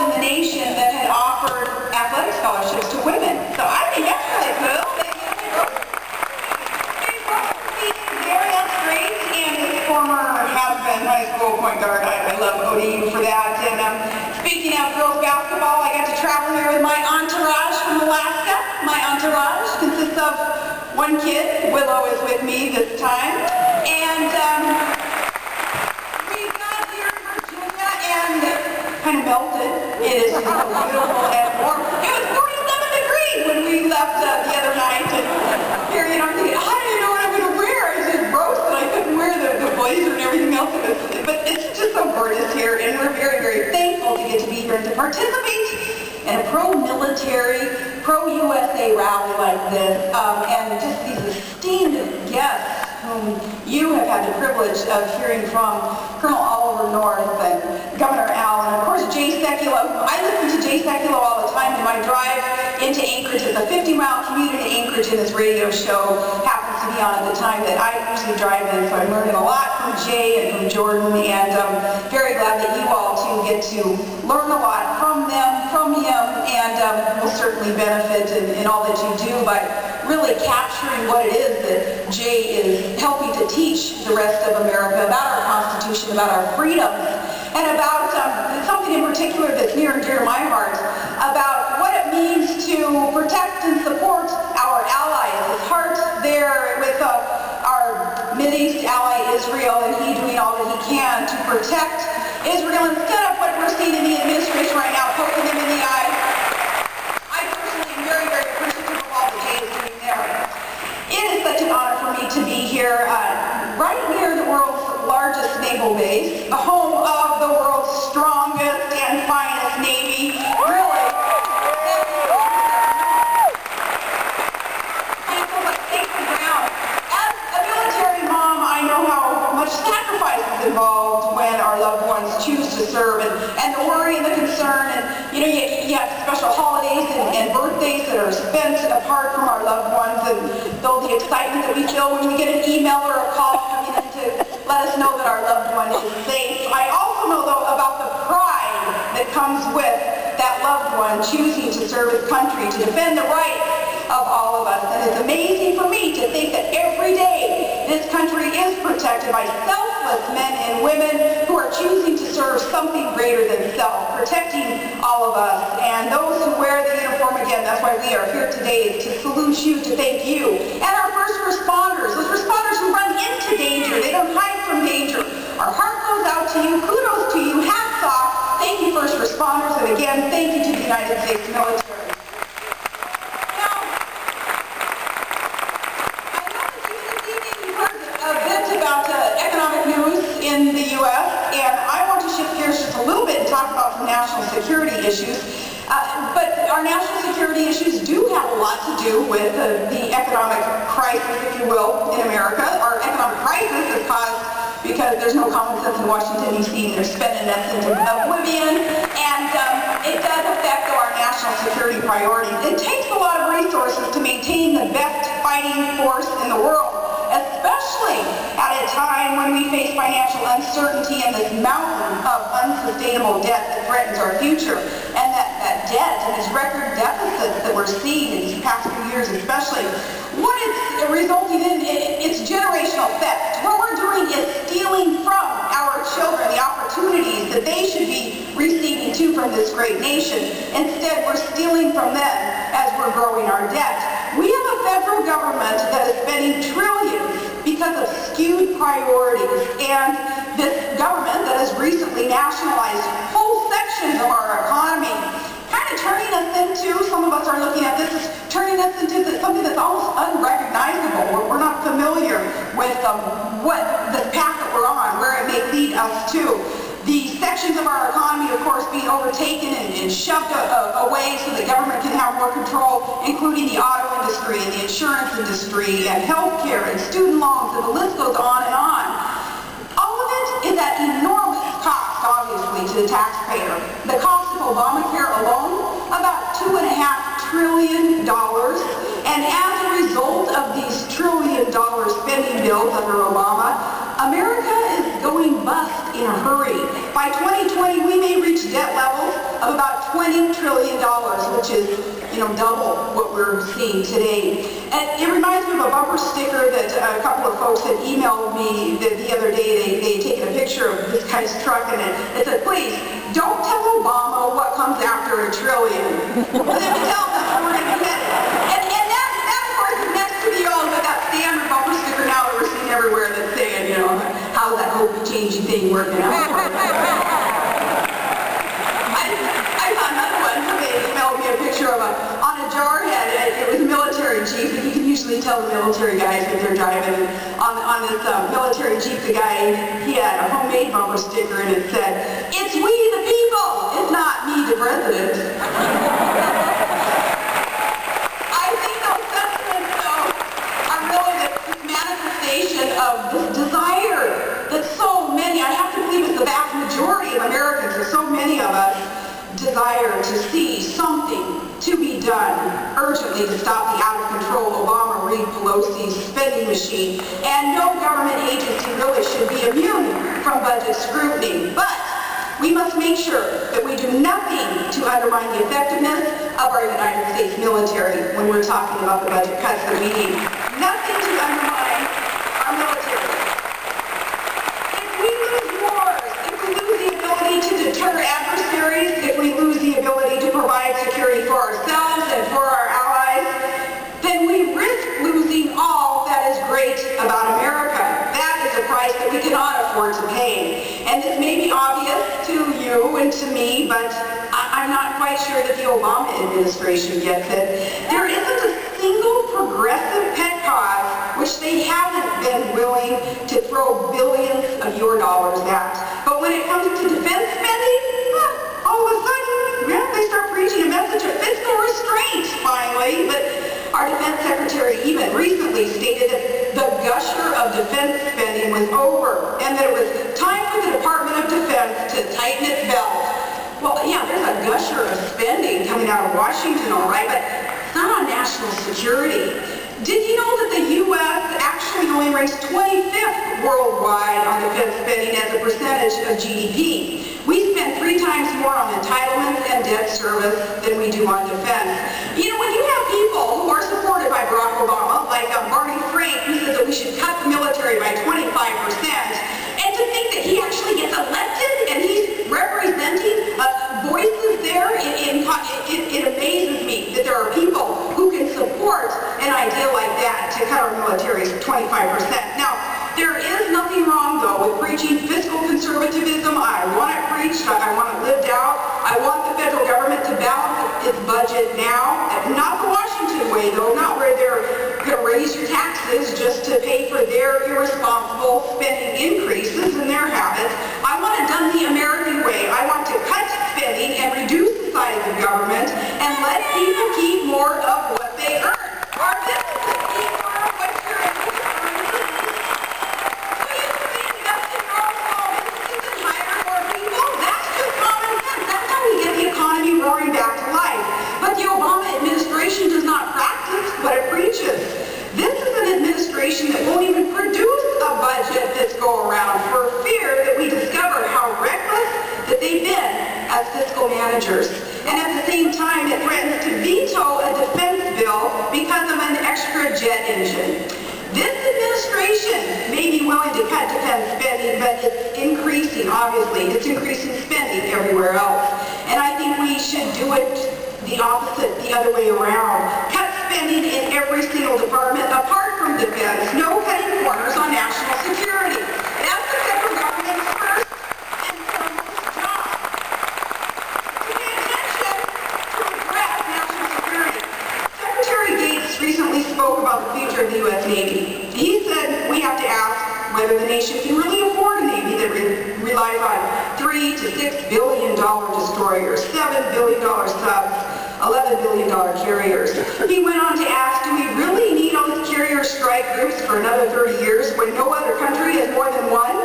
college in the nation that had offered athletic scholarships to women. So I think that's really cool. Marielle Straits and his former husband, high school point guard. I love ODU for that. And speaking of girls basketball, I got to travel here with my entourage from Alaska. My entourage consists of one kid. Willow is with me this time. And we got here in Virginia and kind of melted. It is so beautiful and warm. It was 47 degrees when we left the other night. And here, you know, I'm thinking, I don't even know what I'm going to wear. I was just roasted. I couldn't wear the blazer and everything else. But it's just so gorgeous here, and we're very, very thankful to get to be here and to participate in a pro-military, pro-USA rally like this, and just these esteemed guests whom you have had the privilege of hearing from, Colonel Oliver North and Governor Allen, and of course Jay Sekulow. I listen to Jay Sekulow all the time in my drive into Anchorage. It's a 50-mile commute into Anchorage, and this radio show happens to be on at the time that I usually drive in, so I'm learning a lot from Jay and from Jordan, and I'm very glad that you all too get to learn a lot from them, from him, and will certainly benefit in all that you do by really capturing what it is that Jay is helping to teach the rest of America about our Constitution, about our freedoms, and about something in particular that's near and dear to my heart, about what it means to protect and support our allies. His heart there with our Mideast ally Israel, and he doing all that he can to protect Israel instead of what we're seeing in the administration right now, poking them in the eye. I personally am very, very appreciative of all that Jay is doing there. It is such an honor for me to be here right near the world's largest naval base, the home of the world's strongest and finest Navy. Really. As a military mom, I know how much sacrifice is involved when our loved ones choose to serve, and the worry and the concern, and you know, you have special holidays and birthdays that are spent apart from our loved ones, and though the excitement that we feel when we get an email or a call coming in to let us know that our loved one is safe. I also know, though, about the pride that comes with that loved one choosing to serve his country, to defend the rights of all of us. And it's amazing for me to think that every day this country is protected by selfless men and women who are choosing to serve something greater than self, protecting all of us. And those who wear the uniform, again, that's why we are here today, is to salute you, to thank you. And our first responders, those responders who run into danger, they don't hide from danger. Our heart goes out to you, kudos to you, hats off. Thank you, first responders, and again, thank you to the United States military. In the U.S., and I want to shift gears just a little bit and talk about some national security issues. But our national security issues do have a lot to do with the economic crisis, if you will, in America. Our economic crisis is caused because there's no common sense in Washington, D.C., and they're spending us into oblivion, and it does affect our national security priorities. It takes a lot of resources to maintain the best fighting force in the world, especially at a time when we face financial uncertainty and this mountain of unsustainable debt that threatens our future. And that debt and these record deficits that we're seeing in these past few years especially, what it's resulting in, it's generational theft. What we're doing is stealing from our children the opportunities that they should be receiving too from this great nation. Instead, we're stealing from them as we're growing our debt. We have a federal government that is spending trillions because of skewed priorities, and this government that has recently nationalized whole sections of our economy, kind of turning us into, some of us are looking at this, is turning us into something that's almost unrecognizable. We're not familiar with what the path that we're on, where it may lead us to. The sections of our economy, of course, being overtaken and shoved away so the government can have more control, including the auto industry and the insurance industry and healthcare and student loans, and the list goes on and on. All of it is at enormous cost, obviously, to the taxpayer. The cost of Obamacare alone, about $2.5 trillion, and as a result of these trillion-dollar spending bills under Obama, America is going bust in a hurry. By 2020, we may reach debt levels of about $20 trillion, which is, double what we're seeing today. And it reminds me of a bumper sticker that a couple of folks had emailed me the other day. They had taken a picture of this guy's truck, and it said, "Please, don't tell Obama what comes after $1 trillion. But if you tell them, we're going to be headed." And that, of course, is next to the old, that standard bumper sticker now that we're seeing everywhere that's saying, how's that hopey-changey thing working out? I saw another one. Somebody emailed me a picture of on a jar head. It was a military Jeep. You can usually tell the military guys that they're driving. On this military Jeep, the guy, he had a homemade bumper sticker, and it said, "It's we the people, it's not me the president." I think those sentiments, though, are really this manifestation of this desire that so many, I have to believe it's the vast majority of Americans, or so many of us, desire to see something to be done urgently to stop the out-of-control Obama, Reid, Pelosi spending machine. And no government agency really should be immune from budget scrutiny. But we must make sure that we do nothing to undermine the effectiveness of our United States military when we're talking about the budget cuts that we need. Nothing to undermine our military. If we lose wars, if we lose the ability to deter adversaries, if we lose the ability to provide security for ourselves and for our allies, then we risk losing all that is great about America. That is a price that we cannot afford to pay. And this may be obvious to you and to me, but I'm not quite sure that the Obama administration gets it. There isn't a single progressive pet cause which they haven't been willing to throw billions of your dollars at. But when it comes to defense spending, all of a sudden, they start preaching a message of fiscal restraint, finally. But our defense secretary even recently stated that the gusher of defense spending was over, and that it was time for the Department of Defense to tighten its belt. Well, yeah, there's a gusher of spending coming out of Washington, all right, but it's not on national security. Did you know that the U.S. actually only ranks 25th worldwide on defense spending as a percentage of GDP? We spend 3 times more on entitlements and debt service than we do on defense. When you have people who are supported by Barack Obama, like Barney Frank, who says that we should cut the military by 25%, and to think that he actually gets elected and he's representing voices there, it amazes me that there are people who can support an idea like that to cut our military 25%. Now, there is nothing wrong, though, with preaching fiscal conservatism. I want it preached. I want it lived out. I want the federal government to balance its budget now. Not the Washington way, though, not where they're going to raise your taxes just to pay for their irresponsible spending increases and their habits. I want it done the American way. I want to cut spending and reduce the size of government and let people keep more of what they earn. Our businesses keep more of what you're earning. So you can be investing in your own small businesses and hire more people. That's just common sense. That's how we get the economy roaring back to life. But the Obama administration does not practice what it preaches. This is an administration that won't even produce a budget this go around for fear that we discover how reckless that they've been as fiscal managers. And at the same time, it threatens to veto a defense bill because of an extra jet engine. This administration may be willing to cut defense spending, but it's increasing, obviously. It's increasing spending everywhere else. And I think we should do it the opposite, the other way around. Cut spending in every single department apart from defense. No cutting corners on national security. That's the federal government's first and foremost job. To pay attention to address national security. Secretary Gates recently spoke about the future of the U.S. Navy. He said we have to ask whether the nation can really afford a Navy that relies on $3 to $6 billion destroyers, $7 billion subs, $11 billion carriers. He went on to ask, do we really need all these carrier strike groups for another 30 years when no other country has more than one?